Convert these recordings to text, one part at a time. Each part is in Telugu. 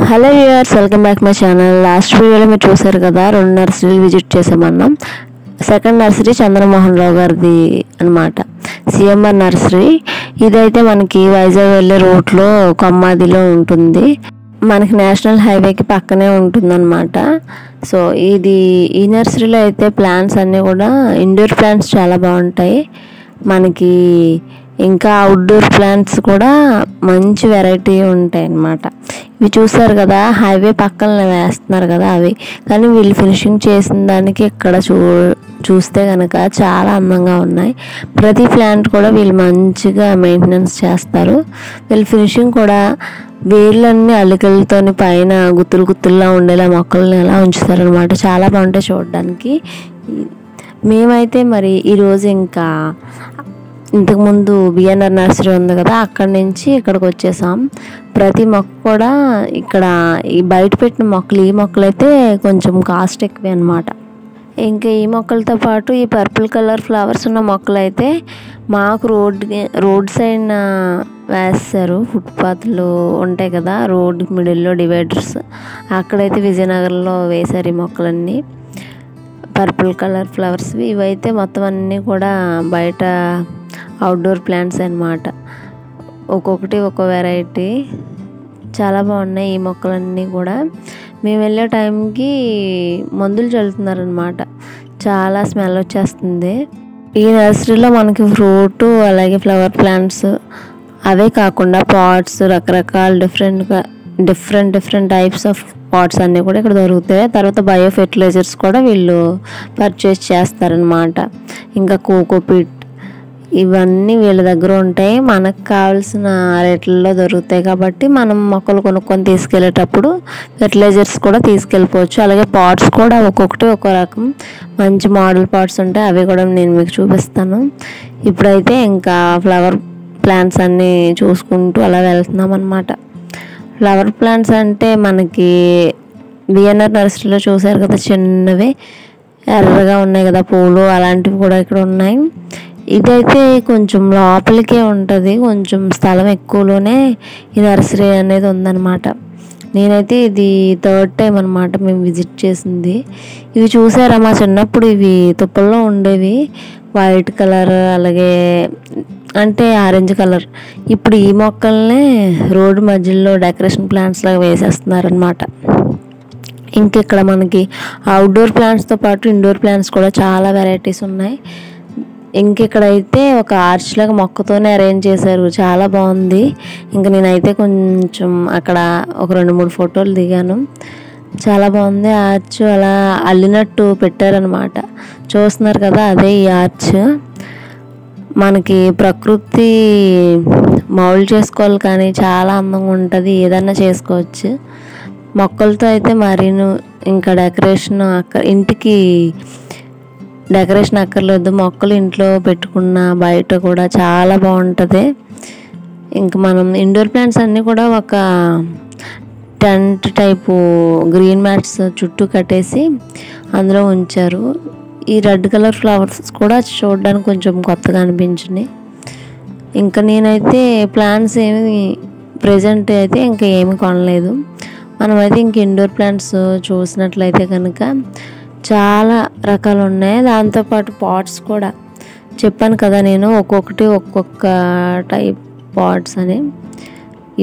Hello viewers, welcome back my channel. Last వీడియోలో మీరు చూసారు కదా, 2 నర్సరీలు విజిట్ చేసామన్నాం. సెకండ్ నర్సరీ చంద్రమోహన్ రావు గారిది అనమాట, సిఎంఆర్ నర్సరీ. ఇదైతే మనకి వైజాగ్ వెళ్ళే రూట్లో కొమ్మాదిలో ఉంటుంది. మనకి నేషనల్ హైవేకి పక్కనే ఉంటుందన్నమాట. సో ఈ నర్సరీలో అయితే ప్లాంట్స్ అన్నీ కూడా ఇండోర్ ప్లాంట్స్ చాలా బాగుంటాయి. మనకి ఇంకా అవుట్డోర్ ప్లాంట్స్ కూడా మంచి వెరైటీ ఉంటాయి అన్నమాట. ఇవి చూసారు కదా, హైవే పక్కన వేస్తున్నారు కదా అవి, కానీ వీళ్ళు ఫినిషింగ్ చేసిన దానికి ఇక్కడ చూస్తే కనుక చాలా అందంగా ఉన్నాయి. ప్రతి ప్లాంట్ కూడా వీళ్ళు మంచిగా మెయింటెనెన్స్ చేస్తారు. వీళ్ళు ఫినిషింగ్ కూడా వేర్లన్నీ అల్లికలతో పైన గుత్తుల్లా ఉండేలా మొక్కల్ని ఎలా ఉంచుతారనమాట. చాలా బాగుంటాయి చూడడానికి. మేమైతే మరి ఈరోజు ఇంకా ఇంతకుముందు బిఎన్ఆర్ నర్సరీ ఉంది కదా, అక్కడి నుంచి ఇక్కడికి వచ్చేసాం. ప్రతి మొక్క కూడా ఇక్కడ ఈ బయట పెట్టిన మొక్కలు, ఈ మొక్కలు అయితే కొంచెం కాస్ట్ ఎక్కువే అనమాట. ఇంకా ఈ మొక్కలతో పాటు ఈ పర్పుల్ కలర్ ఫ్లవర్స్ ఉన్న మొక్కలు అయితే మాకు రోడ్ సైడ్ వేస్తారు. ఫుట్పాత్లు ఉంటాయి కదా, రోడ్ మిడిల్లో డివైడర్స్, అక్కడైతే విజయనగరంలో వేశారు ఈ మొక్కలన్నీ. పర్పుల్ కలర్ ఫ్లవర్స్ ఇవైతే మొత్తం అన్నీ కూడా బయట అవుట్డోర్ ప్లాంట్స్ అన్నమాట. ఒక్కొక్కటి ఒక్కో వెరైటీ, చాలా బాగున్నాయి ఈ మొక్కలన్నీ కూడా. మేము వెళ్ళే టైంకి మందులు చల్లుతున్నారనమాట, చాలా స్మెల్ వచ్చేస్తుంది. ఈ నర్సరీలో మనకి ఫ్రూట్ అలాగే ఫ్లవర్ ప్లాంట్స్ అవే కాకుండా పాట్స్, రకరకాల డిఫరెంట్ టైప్స్ ఆఫ్ పాట్స్ అన్నీ కూడా ఇక్కడ దొరుకుతాయి. తర్వాత బయో ఫెర్టిలైజర్స్ కూడా వీళ్ళు పర్చేస్ చేస్తారనమాట. ఇంకా కోకోపీట్ ఇవన్నీ వీళ్ళ దగ్గర ఉంటాయి. మనకు కావాల్సిన రేట్లలో దొరుకుతాయి కాబట్టి మనం మొక్కలు కొనుక్కొని తీసుకెళ్ళేటప్పుడు ఫెర్టిలైజర్స్ కూడా తీసుకెళ్ళిపోవచ్చు. అలాగే పాట్స్ కూడా ఒక్కొక్కటి ఒక్కో రకం మంచి మోడల్ పాట్స్ ఉంటాయి, అవి కూడా నేను మీకు చూపిస్తాను. ఇప్పుడైతే ఇంకా ఫ్లవర్ ప్లాంట్స్ అన్నీ చూసుకుంటూ అలా వెళ్తున్నాం అన్నమాట. ఫ్లవర్ ప్లాంట్స్ అంటే మనకి బిఎన్ఆర్ నర్సరీలో చూసారు కదా, చిన్నవి ఎర్రగా ఉన్నాయి కదా పూలు, అలాంటివి కూడా ఇక్కడ ఉన్నాయి. ఇదైతే కొంచెం లోపలికే ఉంటుంది, కొంచెం స్థలం ఎక్కువలోనే ఈ నర్సరీ అనేది ఉందన్నమాట. నేనైతే ఇది 3rd టైం అనమాట మేము విజిట్ చేసింది. ఇవి చూసారా, మా చిన్నప్పుడు ఇవి తుప్పల్లో ఉండేవి, వైట్ కలర్ అలాగే అంటే ఆరెంజ్ కలర్. ఇప్పుడు ఈ మొక్కల్నే రోడ్డు మధ్యలో డెకరేషన్ ప్లాంట్స్ లాగా వేసేస్తున్నారనమాట. ఇంకెక్కడ మనకి అవుట్డోర్ ప్లాంట్స్తో పాటు ఇండోర్ ప్లాంట్స్ కూడా చాలా వెరైటీస్ ఉన్నాయి. ఇంకెక్కడైతే ఒక ఆర్చ్ లాగా మొక్కతోనే అరేంజ్ చేశారు, చాలా బాగుంది. ఇంకా నేనైతే కొంచెం అక్కడ ఒక 2-3 ఫోటోలు దిగాను. చాలా బాగుంది. ఆర్చ్ అలా అల్లినట్టు పెట్టారనమాట, చూస్తున్నారు కదా, అదే ఈ ఆర్చ్. మనకి ప్రకృతి మౌల్డ్ చేసుకోవాలి కానీ చాలా అందంగా ఉంటుంది, ఏదన్నా చేసుకోవచ్చు. మొక్కలతో అయితే మరీను ఇంకా డెకరేషన్ ఇంటికి డెకరేషన్ అక్కర్లేదు, మొక్కలు ఇంట్లో పెట్టుకున్న బయట కూడా చాలా బాగుంటుంది. ఇంకా మనం ఇండోర్ ప్లాంట్స్ అన్నీ కూడా ఒక టెంట్ టైపు గ్రీన్ మ్యాట్స్ చుట్టూ కట్టేసి అందులో ఉంచారు. ఈ రెడ్ కలర్ ఫ్లవర్స్ కూడా చూడడానికి కొంచెం కొత్తగా అనిపించినాయి. ఇంకా నేనైతే ప్లాంట్స్ ఏమి ప్రెజెంట్ అయితే ఇంకా ఏమి కొనలేదు. మనమైతే ఇంక ఇండోర్ ప్లాంట్స్ చూసినట్లయితే కనుక చాలా రకాలు ఉన్నాయి. దాంతోపాటు పాట్స్ కూడా చెప్పాను కదా నేను, ఒక్కొక్కటి ఒక్కొక్క టైప్ పాట్స్ అని.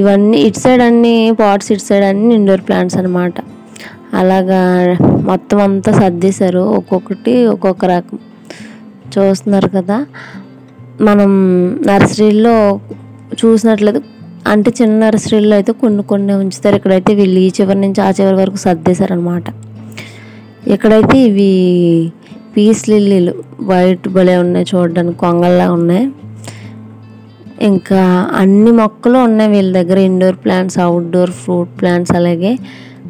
ఇవన్నీ ఇటు సైడ్ అన్ని పాట్స్, ఇటు సైడ్ అన్ని ఇండోర్ ప్లాంట్స్ అనమాట. అలాగా మొత్తం అంతా సర్దేశారు, ఒక్కొక్కటి ఒక్కొక్క రకం. చూస్తున్నారు కదా, మనం నర్సరీలో చూసినట్లయితే అంటే చిన్న నర్సరీలో అయితే కొన్ని ఉంచుతారు, ఇక్కడైతే వీళ్ళు ఈ చివరి నుంచి ఆ చివరి వరకు సర్దేశారనమాట. ఇక్కడైతే ఇవి పీస్ లిల్లీలు వైట్ భలే ఉన్నాయి, చూడడానికి కొంగల్లా ఉన్నాయి. ఇంకా అన్ని మొక్కలు ఉన్నాయి వీళ్ళ దగ్గర, indoor plants, outdoor fruit plants అలాగే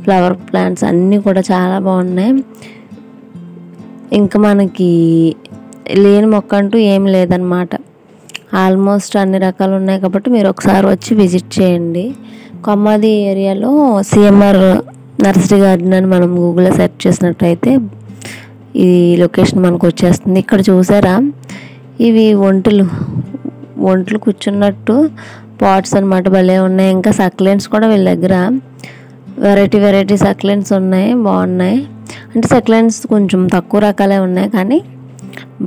ఫ్లవర్ ప్లాంట్స్ అన్నీ కూడా చాలా బాగున్నాయి. ఇంకా మనకి లేని మొక్క అంటూ ఏం లేదనమాట, ఆల్మోస్ట్ అన్ని రకాలు ఉన్నాయి. కాబట్టి మీరు ఒకసారి వచ్చి విజిట్ చేయండి. కొమ్మాది ఏరియాలో సిఎంఆర్ నర్సరీ గార్డెన్ అని మనం గూగుల్లో సెర్చ్ చేసినట్టయితే ఈ లొకేషన్ మనకు వచ్చేస్తుంది. ఇక్కడ చూసారా, ఇవి ఒంట్లు కూర్చున్నట్టు పాట్స్ అనమాట, భలే ఉన్నాయి. ఇంకా సక్లెంట్స్ కూడా వీళ్ళ దగ్గర వెరైటీ సక్లెంట్స్ ఉన్నాయి, బాగున్నాయి. అంటే సక్లెంట్స్ కొంచెం తక్కువ రకాలే ఉన్నాయి కానీ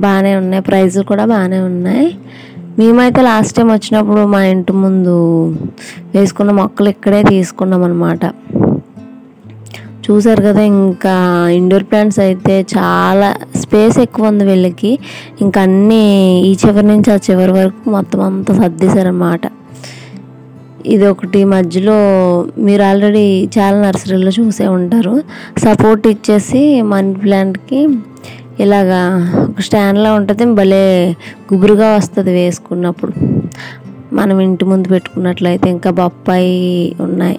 బాగానే ఉన్నాయి, ప్రైస్ కూడా బాగానే ఉన్నాయి. మేమైతే లాస్ట్ టైం వచ్చినప్పుడు మా ఇంటి ముందు వేసుకున్న మొక్కలు ఇక్కడే తీసుకున్నాం అన్నమాట. చూసారు కదా, ఇంకా ఇండోర్ ప్లాంట్స్ అయితే చాలా స్పేస్ ఎక్కువ ఉంది వీళ్ళకి. ఇంకా అన్నీ ఈ చివరి నుంచి ఆ చివరి వరకు మొత్తం అంతా సర్దేశారన్నమాట. ఇది ఒకటి మధ్యలో మీరు ఆల్రెడీ చాలా నర్సరీలో చూసే ఉంటారు, సపోర్ట్ ఇచ్చేసి మనీ ప్లాంట్కి ఇలాగా ఒక స్టాండ్లా ఉంటుంది, భలే గుబురుగా వస్తుంది వేసుకున్నప్పుడు. మనం ఇంటి ముందు పెట్టుకున్నట్లయితే. ఇంకా బొప్పాయి ఉన్నాయి.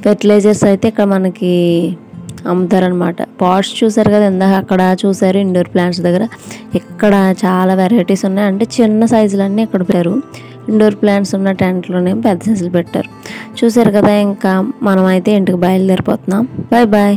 ఫెర్టిలైజర్స్ అయితే ఇక్కడ మనకి అమ్ముతారనమాట. పాట్స్ చూసారు కదా, ఇందాక అక్కడ చూసారు ఇండోర్ ప్లాంట్స్ దగ్గర. ఇక్కడ చాలా వెరైటీస్ ఉన్నాయి. అంటే చిన్న సైజులన్నీ ఇక్కడ పెట్టారు. ఇండోర్ ప్లాంట్స్ ఉన్న టెంట్లోనే పెద్ద సైజులు పెట్టారు. చూసారు కదా, ఇంకా మనం అయితే ఇంటికి బయలుదేరిపోతున్నాం. Bye bye.